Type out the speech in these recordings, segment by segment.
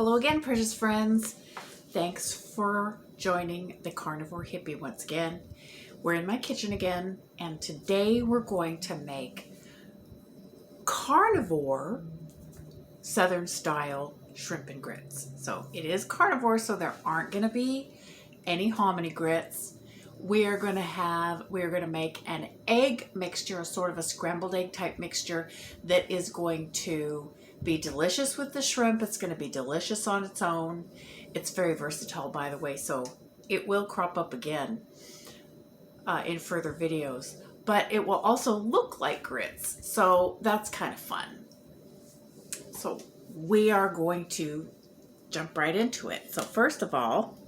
Hello again, precious friends. Thanks for joining the Carnivore Hippie once again. We're in my kitchen again, and today we're going to make carnivore Southern style shrimp and grits. So it is carnivore, so there aren't going to be any hominy grits. We're going to make an egg mixture, sort of a scrambled egg type mixture that is going to be delicious with the shrimp. It's going to be delicious on its own. It's very versatile, by the way, so it will crop up again in further videos. But it will also look like grits, so that's kind of fun. So we are going to jump right into it. So first of all,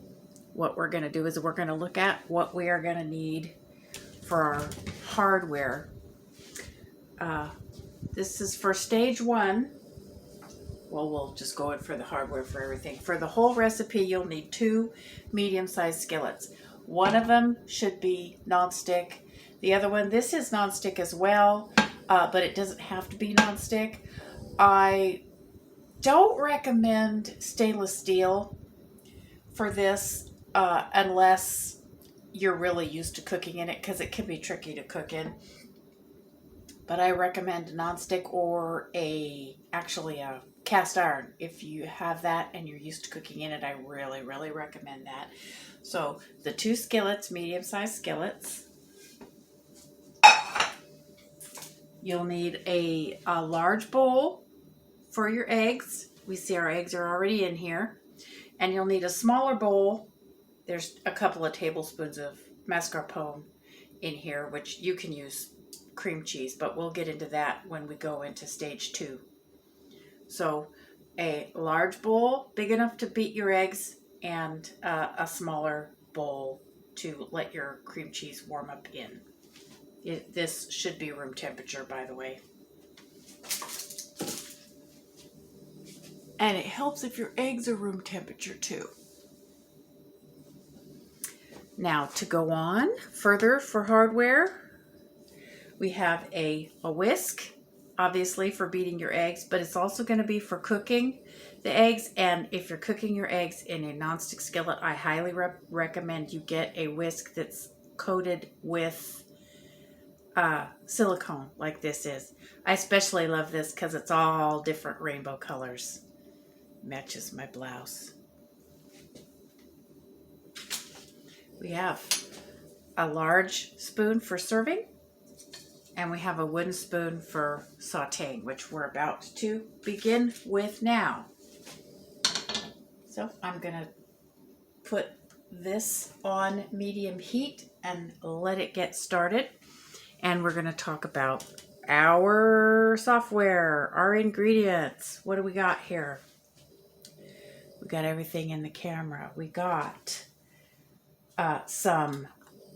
what we're going to do is we're going to look at what we are going to need for our hardware. This is for stage one. Well, we'll just go in for the hardware for everything. For the whole recipe, you'll need 2 medium-sized skillets. One of them should be non-stick. The other one, this is non-stick as well, but it doesn't have to be non-stick. I don't recommend stainless steel for this unless you're really used to cooking in it, because it can be tricky to cook in. But I recommend non-stick or actually a cast iron. If you have that and you're used to cooking in it, I really, really recommend that. So the 2 skillets, medium-sized skillets. You'll need a large bowl for your eggs. We see our eggs are already in here. And you'll need a smaller bowl. There's a couple of tablespoons of mascarpone in here, which you can use cream cheese, but we'll get into that when we go into stage 2. So a large bowl big enough to beat your eggs, and a smaller bowl to let your cream cheese warm up in. This should be room temperature, by the way. And it helps if your eggs are room temperature too. Now to go on further for hardware, we have a whisk, obviously for beating your eggs, but it's also going to be for cooking the eggs. And if you're cooking your eggs in a nonstick skillet, I highly recommend you get a whisk that's coated with silicone like this is. I especially love this because it's all different rainbow colors. Matches my blouse. We have a large spoon for serving, and we have a wooden spoon for sauteing, which we're about to begin with now. So I'm going to put this on medium heat and let it get started. And we're going to talk about our software, our ingredients. What do we got here? We got everything in the camera. We got some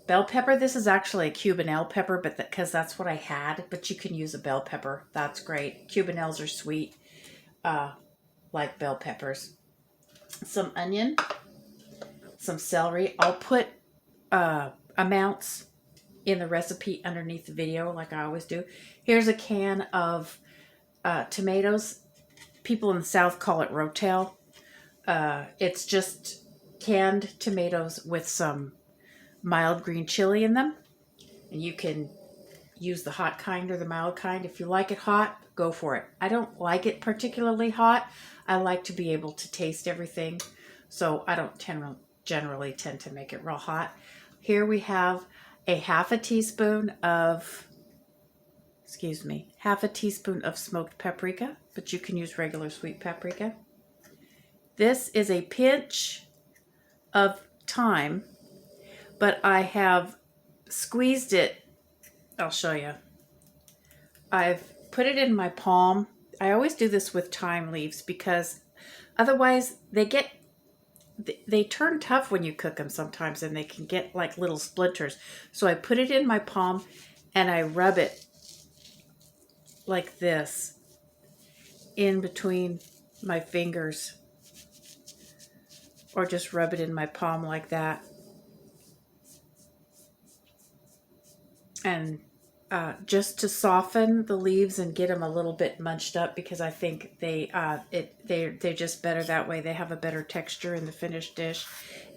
bell pepper. This is actually a Cubanelle pepper, but because that's what I had. But you can use a bell pepper. That's great. Cubanelles are sweet, like bell peppers. Some onion, some celery. I'll put amounts in the recipe underneath the video, like I always do. Here's a can of tomatoes. People in the South call it rotel. It's just canned tomatoes with some mild green chili in them. And you can use the hot kind or the mild kind. If you like it hot, go for it. I don't like it particularly hot. I like to be able to taste everything. So I don't generally tend to make it real hot. Here we have a half a teaspoon of smoked paprika, but you can use regular sweet paprika. This is a pinch of thyme, but I have squeezed it. I'll show you. I've put it in my palm. I always do this with thyme leaves because otherwise they turn tough when you cook them sometimes, and they can get like little splinters. So I put it in my palm and I rub it like this in between my fingers, or just rub it in my palm like that. And just to soften the leaves and get them a little bit munched up, because I think they're just better that way. They have a better texture in the finished dish,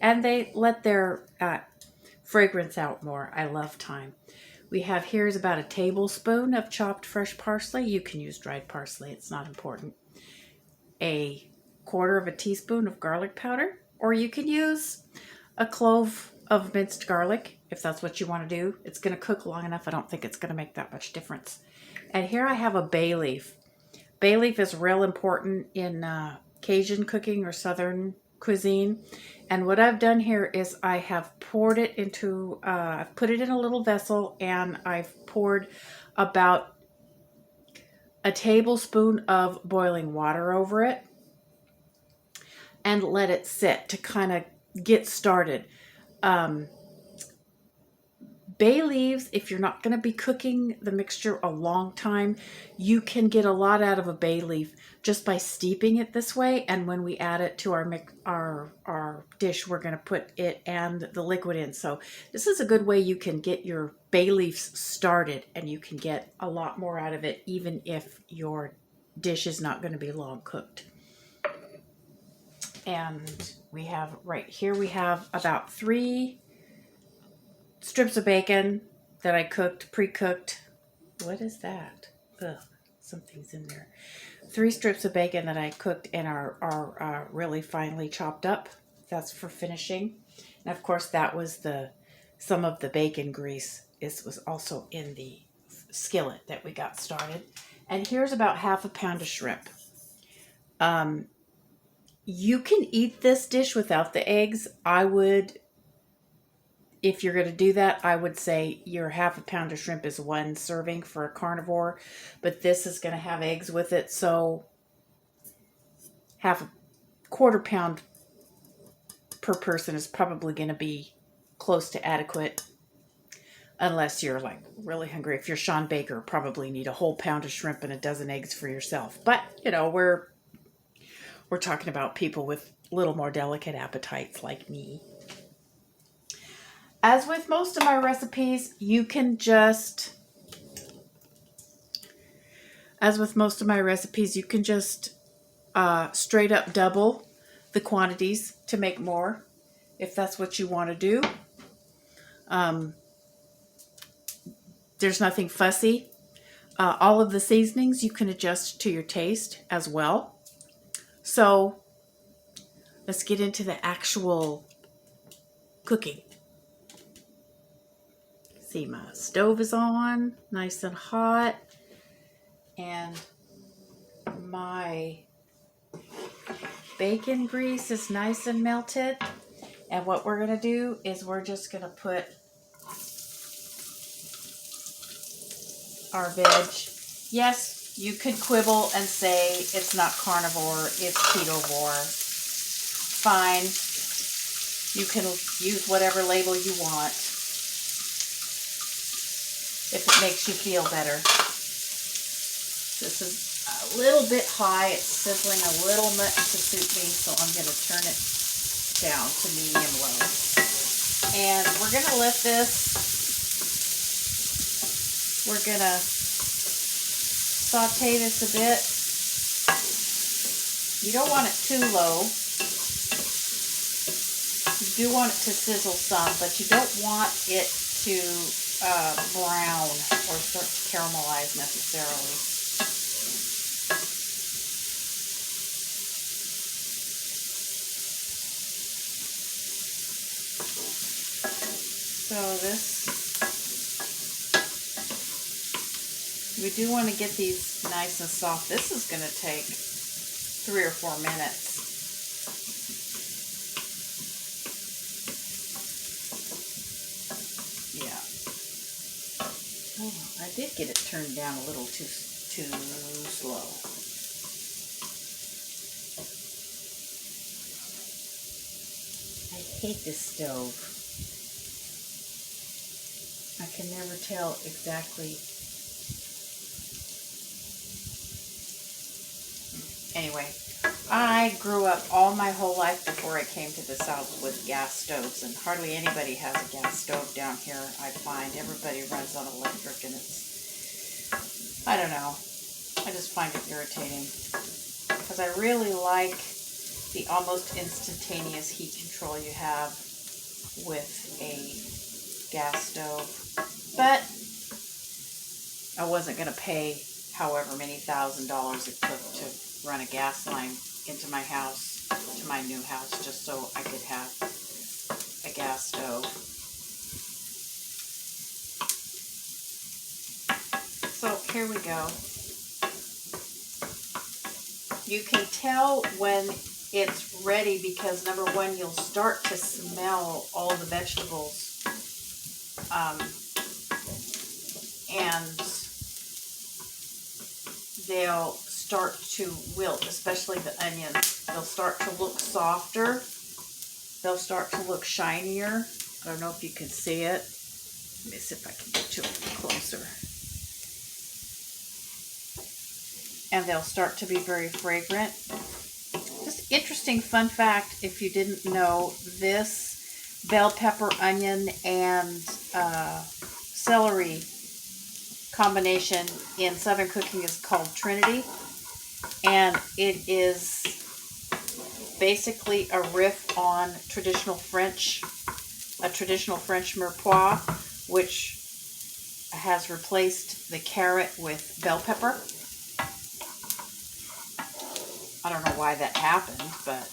and they let their fragrance out more. I love thyme. We have here is about a tablespoon of chopped fresh parsley. You can use dried parsley, it's not important. A quarter of a teaspoon of garlic powder, or you can use a clove of minced garlic if that's what you want to do. It's going to cook long enough. I don't think it's going to make that much difference. And here I have a bay leaf. Bay leaf is real important in Cajun cooking or Southern cuisine. And what I've done here is I have poured it into, I've put it in a little vessel, and I've poured about a tablespoon of boiling water over it and let it sit to kind of get started. Bay leaves, if you're not going to be cooking the mixture a long time, you can get a lot out of a bay leaf just by steeping it this way. And when we add it to our dish, we're going to put it and the liquid in. So this is a good way you can get your bay leaves started, and you can get a lot more out of it even if your dish is not going to be long cooked. And we have right here, we have about 3 strips of bacon that I cooked, pre-cooked. What is that? Ugh, something's in there. 3 strips of bacon that I cooked and are really finely chopped up. That's for finishing. And of course, that was some of the bacon grease was also in the skillet that we got started. And here's about half a pound of shrimp. You can eat this dish without the eggs. If you're going to do that, I would say your half a pound of shrimp is 1 serving for a carnivore, but this is going to have eggs with it, so quarter pound per person is probably going to be close to adequate, unless you're like really hungry. If you're Sean Baker, probably need a whole pound of shrimp and a dozen eggs for yourself. But you know, we're talking about people with little more delicate appetites like me. As with most of my recipes, you can just straight up double the quantities to make more, if that's what you want to do. There's nothing fussy. All of the seasonings you can adjust to your taste as well. So let's get into the actual cooking. See, my stove is on, nice and hot, and my bacon grease is nice and melted. And what we're going to do is we're just going to put our veg. Yes, you could quibble and say it's not carnivore, it's ketovore. Fine. You can use whatever label you want if it makes you feel better. This is a little bit high. It's sizzling a little much to suit me, so I'm going to turn it down to medium low. And we're going to let we're going to saute this a bit. You don't want it too low. You do want it to sizzle some, but you don't want it to brown or start to caramelize necessarily. So we do want to get these nice and soft. This is going to take 3 or 4 minutes. I did get it turned down a little too slow. I hate this stove. I can never tell exactly. Anyway, I grew up all my whole life before I came to the South with gas stoves, and hardly anybody has a gas stove down here. I find everybody runs on electric, and it's, I don't know, I just find it irritating because I really like the almost instantaneous heat control you have with a gas stove. But I wasn't going to pay however many $1,000s it took to run a gas line into my house, to my new house, just so I could have a gas stove. So here we go. You can tell when it's ready because, number one, you'll start to smell all the vegetables, and they'll start to wilt, especially the onions. They'll start to look softer. They'll start to look shinier. I don't know if you can see it. Let me see if I can get to it closer. And they'll start to be very fragrant. Just interesting fun fact, if you didn't know, this bell pepper, onion, and celery combination in Southern cooking is called Trinity, and it is basically a riff on traditional French mirepoix, which has replaced the carrot with bell pepper. I don't know why that happened, but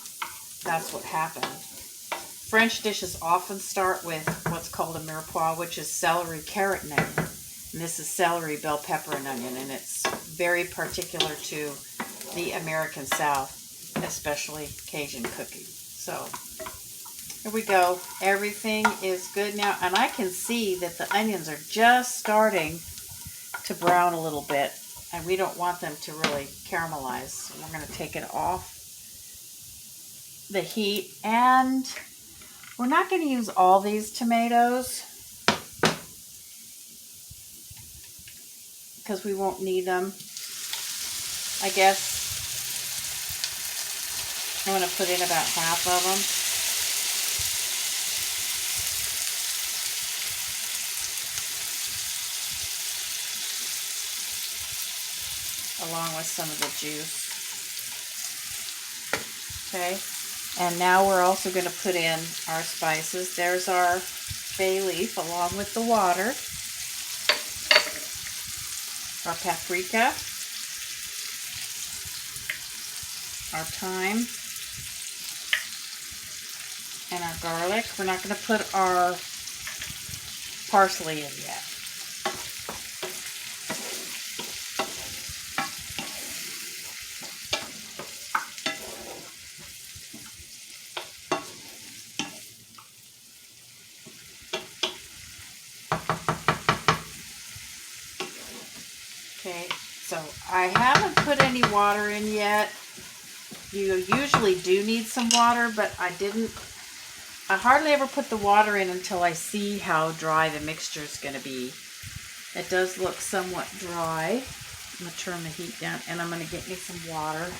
that's what happened. French dishes often start with what's called a mirepoix, which is celery, carrot, and onion. And this is celery, bell pepper, and onion, and it's very particular to the American South, especially Cajun cooking. So here we go. Everything is good now, and I can see that the onions are just starting to brown a little bit, and we don't want them to really caramelize. So we're going to take it off the heat, and we're not going to use all these tomatoes because we won't need them. I guess I'm going to put in about half of them, along with some of the juice. Okay, and now we're also going to put in our spices. There's our bay leaf along with the water, our paprika, our thyme, and our garlic. We're not going to put our parsley in yet. Okay, so I haven't put any water in yet. You usually do need some water, but I hardly ever put the water in until I see how dry the mixture is going to be. It does look somewhat dry. I'm going to turn the heat down, and I'm going to get me some water.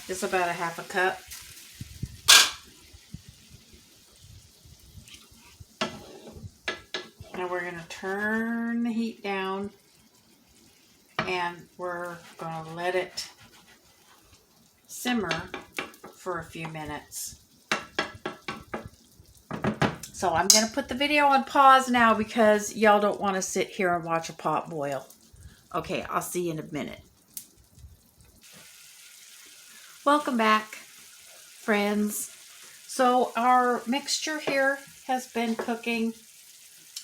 Just about a half a cup. Now we're going to turn the heat down, and we're going to let it simmer for a few minutes. So I'm going to put the video on pause now because y'all don't want to sit here and watch a pot boil. Okay, I'll see you in a minute. Welcome back, friends. So our mixture here has been cooking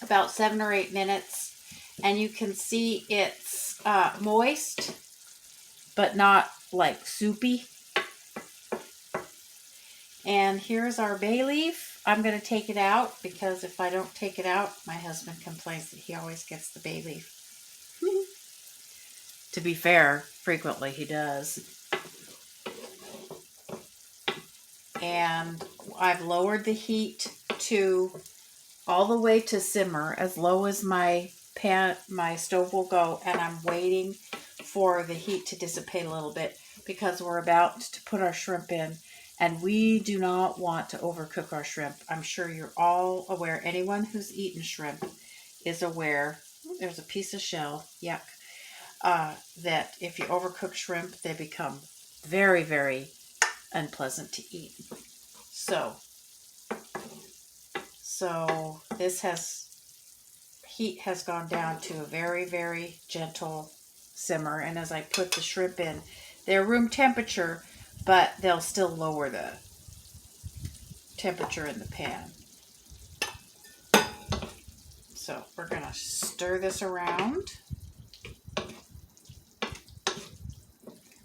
about 7 or 8 minutes, and you can see it's moist, but not like soupy. And here's our bay leaf. I'm going to take it out because if I don't take it out, my husband complains that he always gets the bay leaf. To be fair, frequently he does. And I've lowered the heat to all the way to simmer, as low as my stove will go, and I'm waiting for the heat to dissipate a little bit because we're about to put our shrimp in, and we do not want to overcook our shrimp. I'm sure you're all aware, anyone who's eaten shrimp is aware, there's a piece of shell, yuck, that if you overcook shrimp, they become very, very unpleasant to eat. So this heat has gone down to a very, very gentle simmer. And as I put the shrimp in, they're room temperature, but they'll still lower the temperature in the pan. So we're going to stir this around.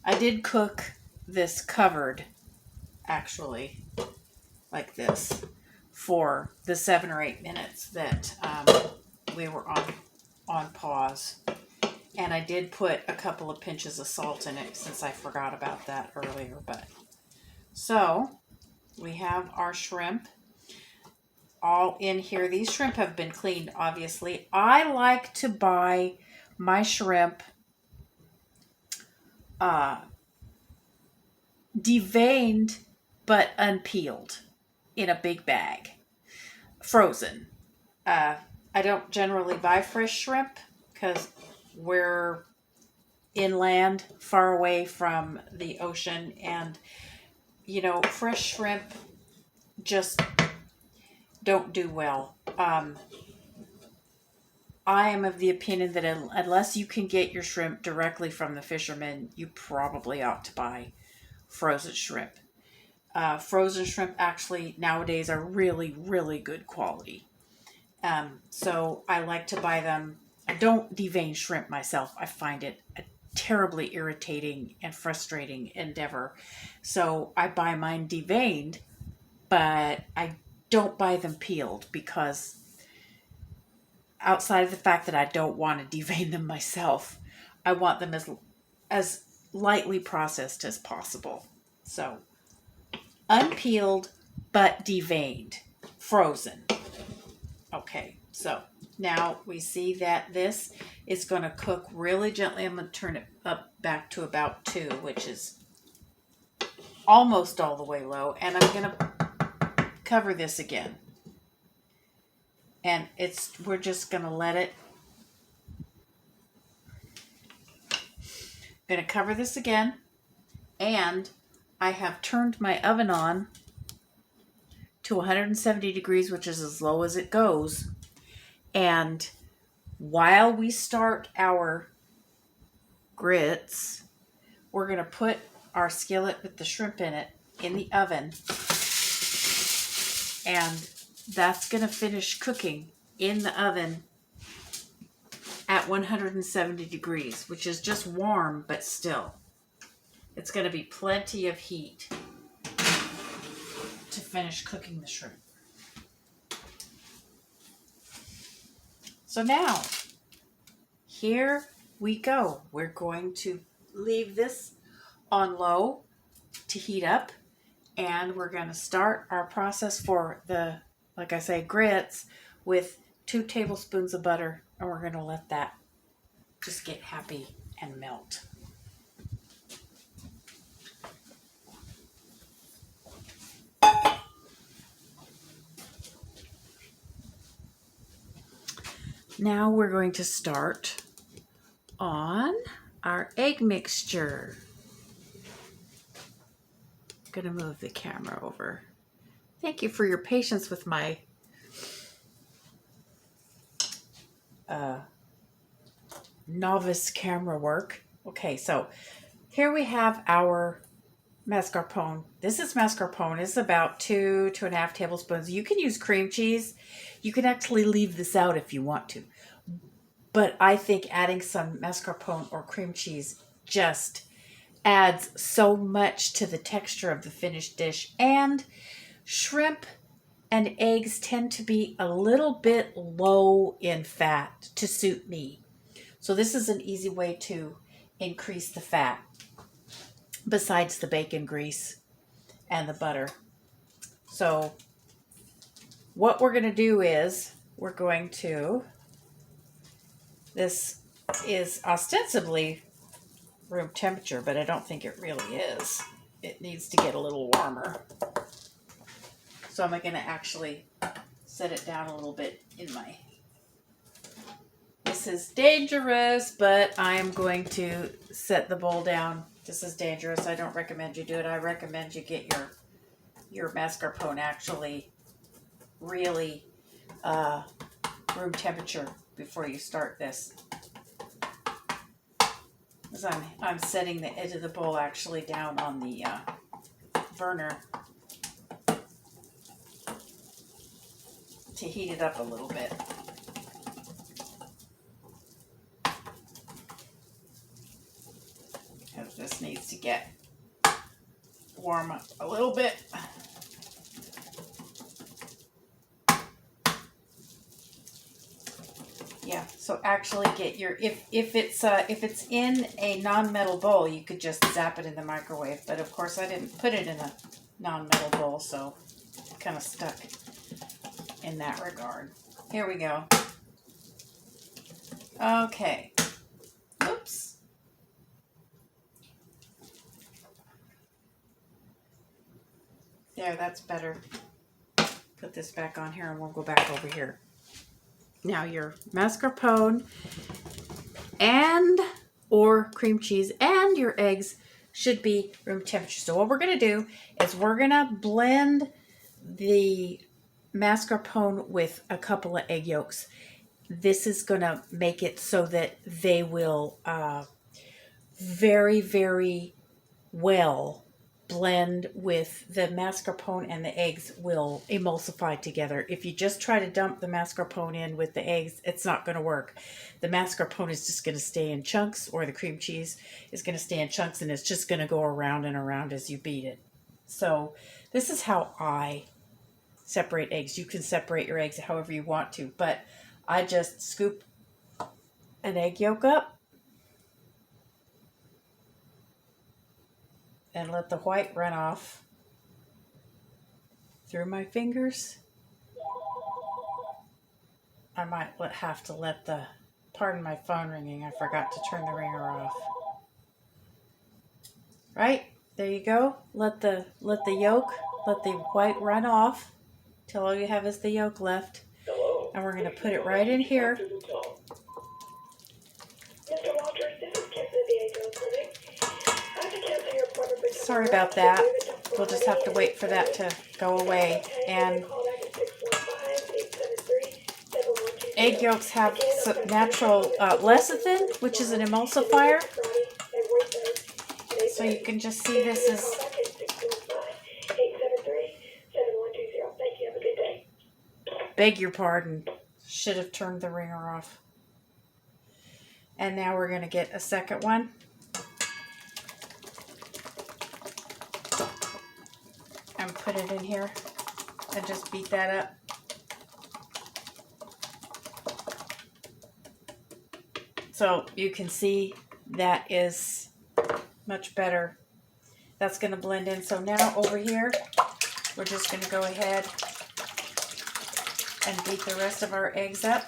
I did cook this covered, actually, like this, for the 7 or 8 minutes that we were on pause. And I did put a couple of pinches of salt in it since I forgot about that earlier. So we have our shrimp all in here. These shrimp have been cleaned, obviously. I like to buy my shrimp deveined but unpeeled in a big bag, frozen. I don't generally buy fresh shrimp because we're inland, far away from the ocean, and fresh shrimp just don't do well. I am of the opinion that unless you can get your shrimp directly from the fishermen, you probably ought to buy frozen shrimp. Frozen shrimp actually nowadays are really, really good quality. So I like to buy them. I don't devein shrimp myself. I find it a terribly irritating and frustrating endeavor. So I buy mine deveined, but I don't buy them peeled because outside of the fact that I don't want to devein them myself, I want them as lightly processed as possible. So unpeeled but deveined, frozen. Okay, so now we see that this is going to cook really gently. I'm going to turn it up back to about 2, which is almost all the way low. And I'm going to cover this again. And we're just going to let it. I'm going to cover this again. And I have turned my oven on to 170 degrees, which is as low as it goes. And while we start our grits, we're going to put our skillet with the shrimp in it in the oven. And that's going to finish cooking in the oven at 170 degrees, which is just warm, but still. It's going to be plenty of heat to finish cooking the shrimp. So now, here we go. We're going to leave this on low to heat up, and we're going to start our process for the, like I say, grits with 2 tablespoons of butter, and we're going to let that just get happy and melt. Now we're going to start on our egg mixture. I'm going to move the camera over. Thank you for your patience with my novice camera work. Okay, so here we have our mascarpone. This is mascarpone. It's about 2.5 tablespoons. You can use cream cheese. You can actually leave this out if you want to. But I think adding some mascarpone or cream cheese just adds so much to the texture of the finished dish. And shrimp and eggs tend to be a little bit low in fat to suit me. So this is an easy way to increase the fat besides the bacon grease and the butter. So what we're going to do is we're going to, this is ostensibly room temperature, but I don't think it really is. It needs to get a little warmer. So I'm going to actually set it down a little bit in my, this is dangerous, but I'm going to set the bowl down. This is dangerous. I don't recommend you do it. I recommend you get your mascarpone actually really room temperature before you start this. As I'm setting the edge of the bowl actually down on the burner to heat it up a little bit. Because this needs to get warm up a little bit. Yeah, so actually get your, if it's in a non-metal bowl, you could just zap it in the microwave. But of course I didn't put it in a non-metal bowl, so kind of stuck in that regard. Here we go. Okay. Oops. There, that's better. Put this back on here and we'll go back over here. Now your mascarpone and or cream cheese and your eggs should be room temperature. So what we're going to do is we're going to blend the mascarpone with a couple of egg yolks. This is going to make it so that they will very, very well blend with the mascarpone, and the eggs will emulsify together. If you just try to dump the mascarpone in with the eggs, it's not going to work. The mascarpone is just going to stay in chunks, or the cream cheese is going to stay in chunks, and it's just going to go around and around as you beat it. So this is how I separate eggs. You can separate your eggs however you want to, but I just scoop an egg yolk up and let the white run off through my fingers. I might have to let the, pardon my phone ringing, I forgot to turn the ringer off. Right, there you go. Let the yolk, let the white run off till all you have is the yolk left. And we're gonna put it right in here. Sorry about that. We'll just have to wait for that to go away. And egg yolks have some natural lecithin, which is an emulsifier. So you can just see this as beg your pardon. Should have turned the ringer off. And now we're going to get a second one. And put it in here and just beat that up. So you can see that is much better. That's going to blend in. So now over here, we're just going to go ahead and beat the rest of our eggs up.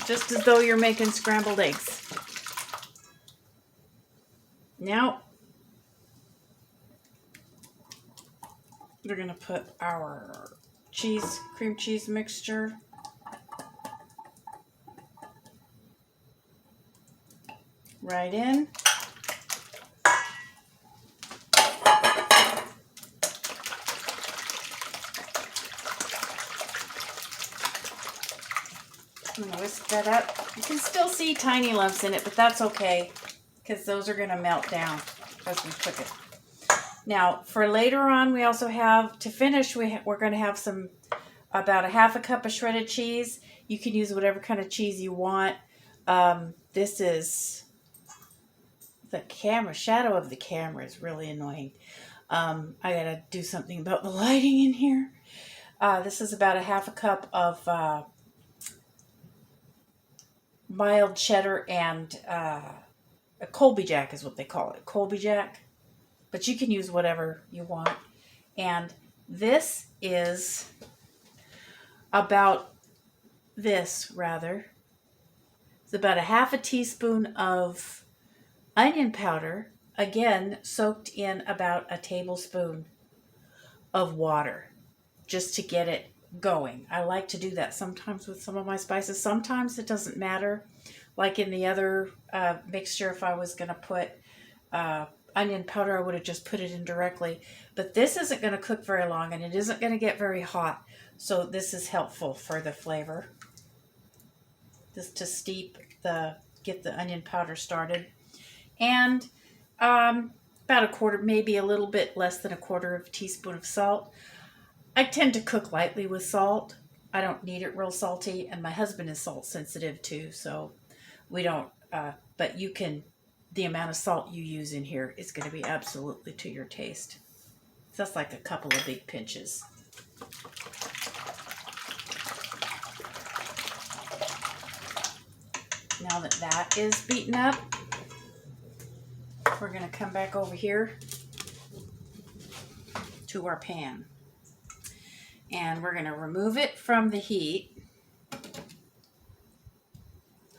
Just as though you're making scrambled eggs. Now, we're going to put our cream cheese mixture right in. I'm going to whisk that up. You can still see tiny lumps in it, but that's okay because those are going to melt down as we cook it. Now, for later on, we also have, to finish, we're going to have about a half a cup of shredded cheese. You can use whatever kind of cheese you want. This is the shadow of the camera is really annoying. I got to do something about the lighting in here. This is about a half a cup of mild cheddar and a Colby Jack is what they call it. Colby Jack. But you can use whatever you want. And this is about this, rather. It's about a half a teaspoon of onion powder, again, soaked in about a tablespoon of water, just to get it going. I like to do that sometimes with some of my spices. Sometimes it doesn't matter. Like in the other mixture, if I was going to put onion powder, I would have just put it in directly. But this isn't going to cook very long, and it isn't going to get very hot. So this is helpful for the flavor. Just to get the onion powder started. And about a quarter, maybe a little bit less than a quarter of a teaspoon of salt. I tend to cook lightly with salt. I don't need it real salty, and my husband is salt sensitive too, so we don't, but you can, the amount of salt you use in here is going to be absolutely to your taste. So that's like a couple of big pinches. Now that that is beaten up, we're going to come back over here to our pan. And we're going to remove it from the heat.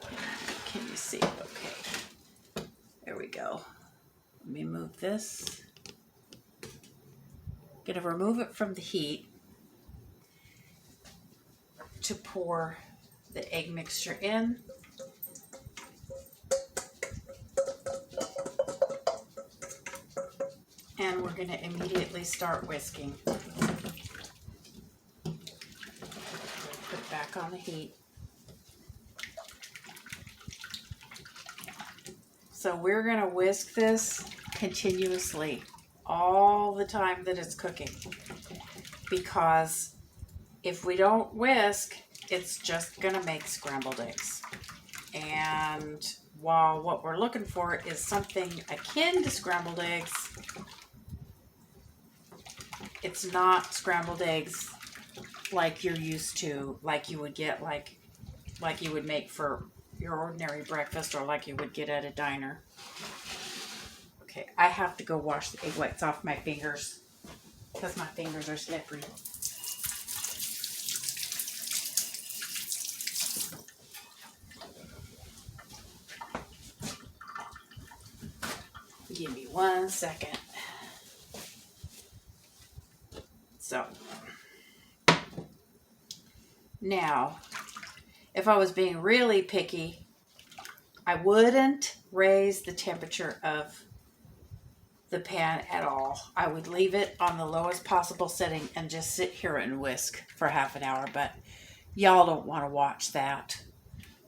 Can you see? Okay. There we go. Let me move this. Going to remove it from the heat to pour the egg mixture in. And we're going to immediately start whisking. Put it back on the heat. So we're going to whisk this continuously all the time that it's cooking. Because if we don't whisk, it's just going to make scrambled eggs. And while what we're looking for is something akin to scrambled eggs, it's not scrambled eggs like you're used to, like you would get, like you would make for your ordinary breakfast, or like you would get at a diner. Okay, I have to go wash the egg whites off my fingers because my fingers are slippery. Give me 1 second. So, now, if I was being really picky, I wouldn't raise the temperature of the pan at all. I would leave it on the lowest possible setting and just sit here and whisk for half an hour, but y'all don't want to watch that.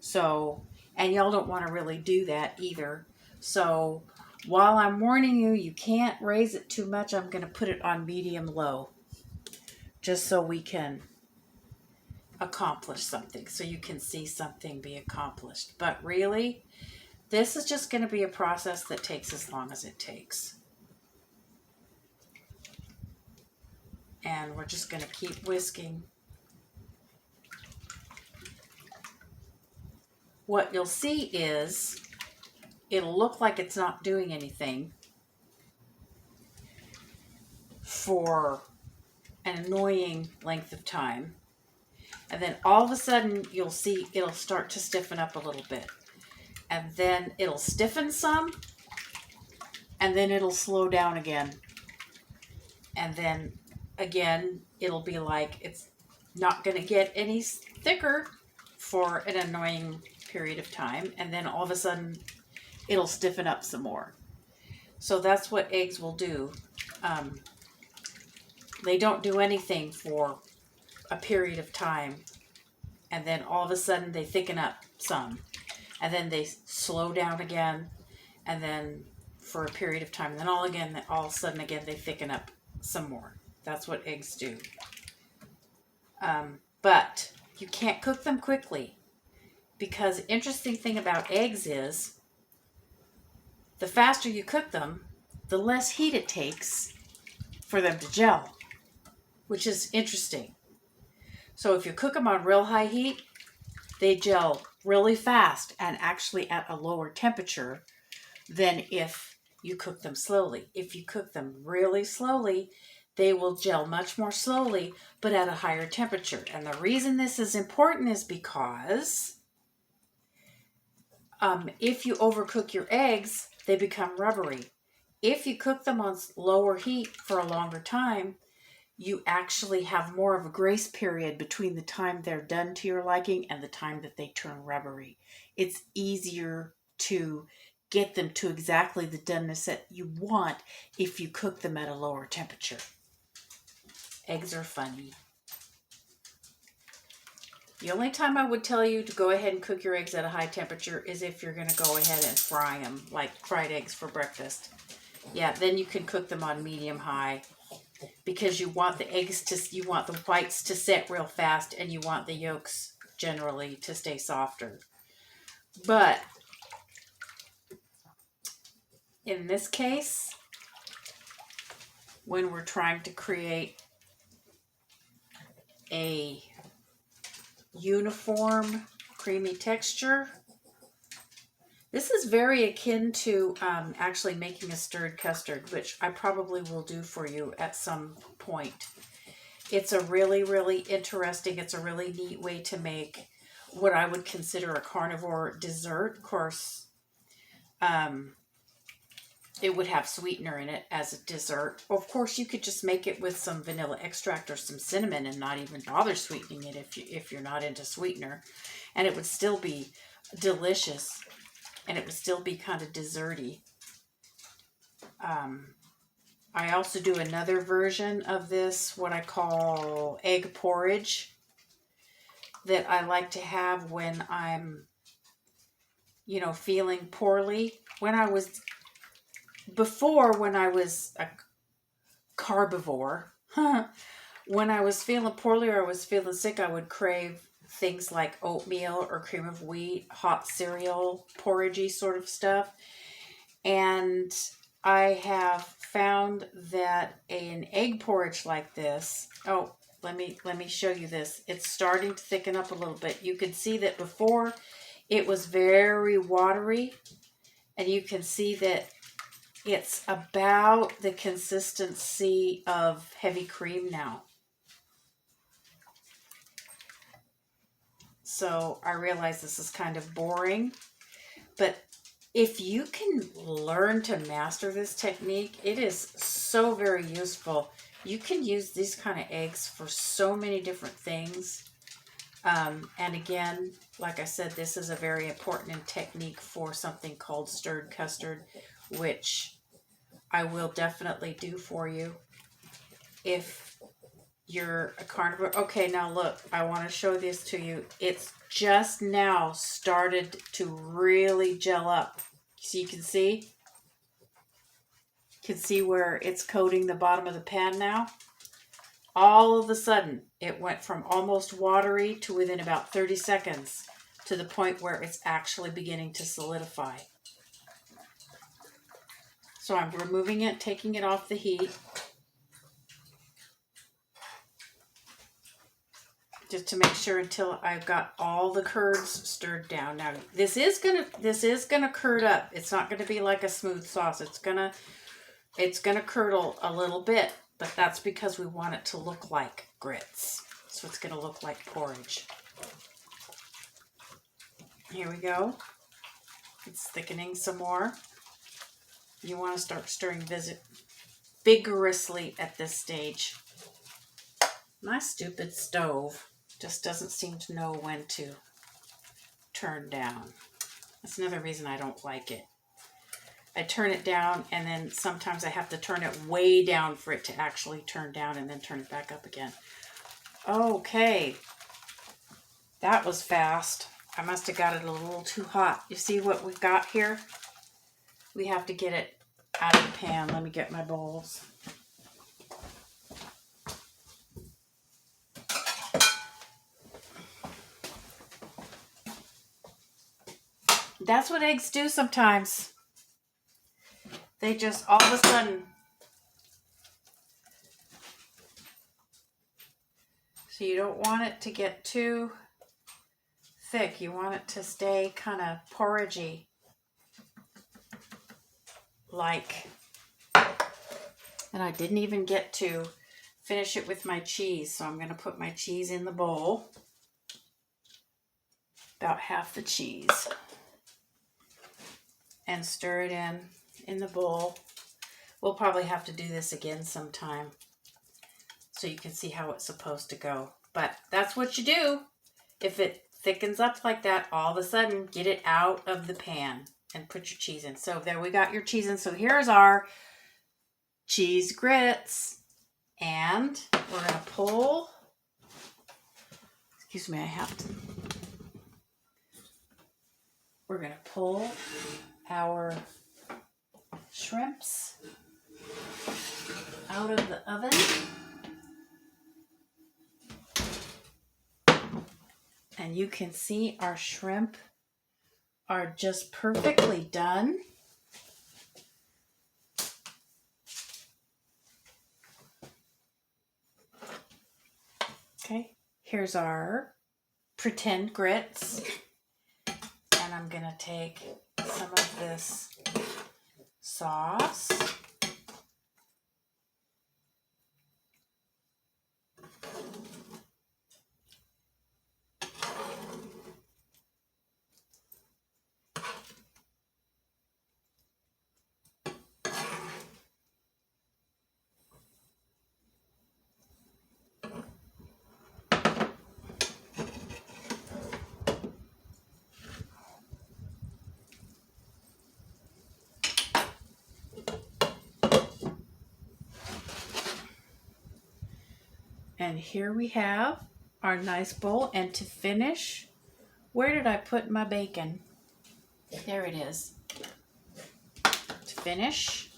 So, and y'all don't want to really do that either. So, while I'm warning you, you can't raise it too much, I'm going to put it on medium-low. Just so we can accomplish something, so you can see something be accomplished. But really, this is just going to be a process that takes as long as it takes. And we're just going to keep whisking. What you'll see is, it'll look like it's not doing anything for an annoying length of time, and then all of a sudden you'll see it'll start to stiffen up a little bit, and then it'll stiffen some, and then it'll slow down again, and then again it'll be like it's not going to get any thicker for an annoying period of time, and then all of a sudden it'll stiffen up some more. So that's what eggs will do. They don't do anything for a period of time, and then all of a sudden they thicken up some, and then they slow down again, and then for a period of time, and then all of a sudden again they thicken up some more. That's what eggs do. But you can't cook them quickly, because the interesting thing about eggs is the faster you cook them, the less heat it takes for them to gel, which is interesting. So if you cook them on real high heat, they gel really fast and actually at a lower temperature than if you cook them slowly. If you cook them really slowly, they will gel much more slowly, but at a higher temperature. And the reason this is important is because if you overcook your eggs, they become rubbery. If you cook them on lower heat for a longer time, you actually have more of a grace period between the time they're done to your liking and the time that they turn rubbery. It's easier to get them to exactly the doneness that you want if you cook them at a lower temperature. Eggs are funny. The only time I would tell you to go ahead and cook your eggs at a high temperature is if you're going to go ahead and fry them, like fried eggs for breakfast. Yeah, then you can cook them on medium high because you want the eggs to, you want the whites to set real fast and you want the yolks generally to stay softer. But in this case, when we're trying to create a uniform creamy texture, this is very akin to actually making a stirred custard, which I probably will do for you at some point. It's a really, really interesting, it's a really neat way to make what I would consider a carnivore dessert. Of course, it would have sweetener in it as a dessert. Of course, you could just make it with some vanilla extract or some cinnamon and not even bother sweetening it if you're not into sweetener. And it would still be delicious. And it would still be kind of desserty. I also do another version of this, what I call egg porridge, that I like to have when I'm, feeling poorly. When I was a carnivore, when I was feeling poorly or I was feeling sick, I would crave things like oatmeal or cream of wheat, hot cereal, porridgey sort of stuff. And I have found that an egg porridge like this, let me show you this. It's starting to thicken up a little bit. You can see that before it was very watery, and you can see that it's about the consistency of heavy cream now. So I realize this is kind of boring, but if you can learn to master this technique, it is so very useful. You can use these kind of eggs for so many different things. And again, like I said, this is a very important technique for something called stirred custard, which I will definitely do for you if you're a carnivore. Okay, now look, I want to show this to you. It's just now started to really gel up. So you can see where it's coating the bottom of the pan now. All of a sudden, it went from almost watery to within about 30 seconds to the point where it's actually beginning to solidify. So I'm removing it, taking it off the heat. Just to make sure until I've got all the curds stirred down. Now this is gonna curd up. It's not gonna be like a smooth sauce. It's gonna curdle a little bit, but that's because we want it to look like grits. So it's gonna look like porridge. Here we go. It's thickening some more. You want to start stirring vigorously at this stage. My stupid stove just doesn't seem to know when to turn down. That's another reason I don't like it. I turn it down and then sometimes I have to turn it way down for it to actually turn down and then turn it back up again. Okay. That was fast. I must have got it a little too hot. You see what we've got here? We have to get it out of the pan. Let me get my bowls. That's what eggs do sometimes. They just all of a sudden. So you don't want it to get too thick. You want it to stay kind of porridgey. Like, and I didn't even get to finish it with my cheese, so I'm going to put my cheese in the bowl. About half the cheese. And stir it in the bowl. We'll probably have to do this again sometime so you can see how it's supposed to go. But that's what you do. If it thickens up like that, all of a sudden, get it out of the pan and put your cheese in. So there we got your cheese in. So here's our cheese grits. And we're going to pull, excuse me, we're going to pull our shrimps out of the oven. And you can see our shrimp are just perfectly done. Okay, here's our pretend grits. And I'm going to take some of this sauce. And here we have our nice bowl. And to finish, where did I put my bacon? There it is. To finish,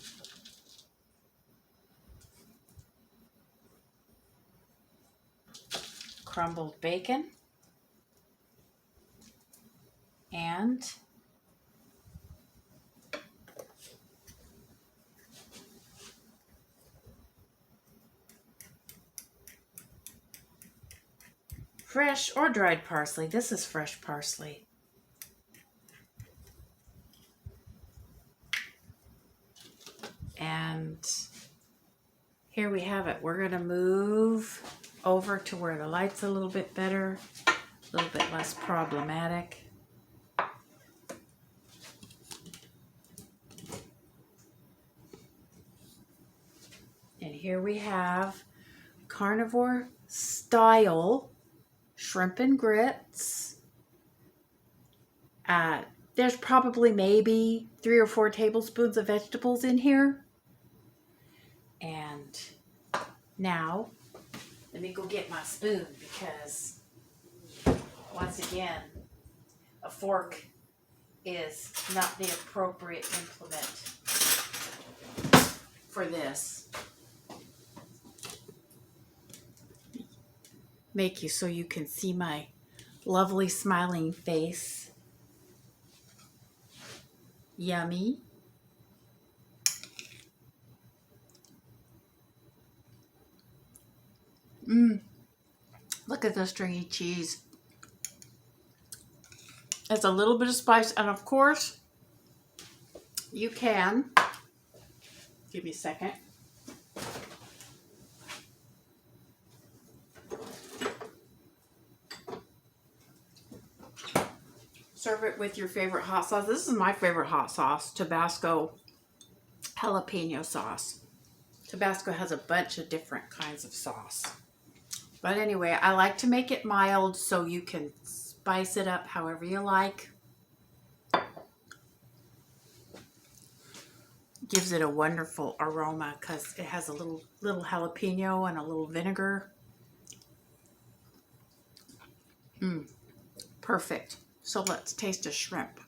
crumbled bacon and fresh or dried parsley. This is fresh parsley. And here we have it. We're going to move over to where the light's a little bit better, a little bit less problematic. And here we have carnivore style shrimp and grits. There's probably maybe 3 or 4 tablespoons of vegetables in here. And now, let me go get my spoon because, once again, a fork is not the appropriate implement for this. Make you so you can see my lovely smiling face. Yummy. Look at the stringy cheese. It's a little bit of spice, and of course, you can, give me a second. Serve it with your favorite hot sauce. This is my favorite hot sauce, Tabasco jalapeno sauce. Tabasco has a bunch of different kinds of sauce. But anyway, I like to make it mild so you can spice it up however you like. Gives it a wonderful aroma because it has a little jalapeno and a little vinegar. Perfect. So let's taste a shrimp.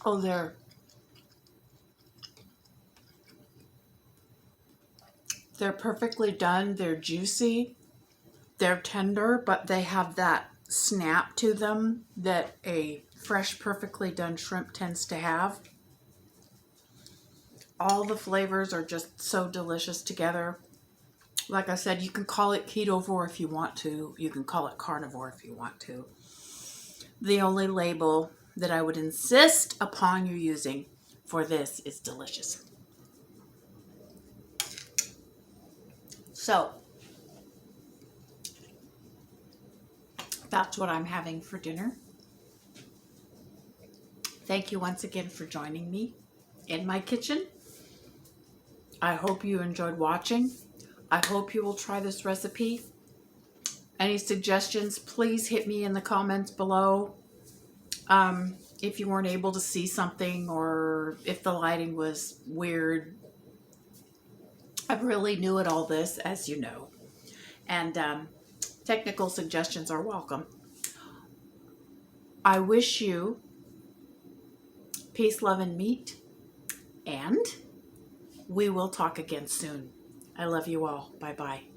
Oh, they're perfectly done. They're juicy. They're tender, but they have that snap to them that a fresh, perfectly done shrimp tends to have. All the flavors are just so delicious together. Like I said, you can call it ketovore if you want to. You can call it carnivore if you want to. The only label that I would insist upon you using for this is delicious. So, that's what I'm having for dinner. Thank you once again for joining me in my kitchen. I hope you enjoyed watching. I hope you will try this recipe. Any suggestions, please hit me in the comments below. If you weren't able to see something or if the lighting was weird, I'm really new at all this, as you know. And technical suggestions are welcome. I wish you peace, love, and meat. And we will talk again soon. I love you all. Bye-bye.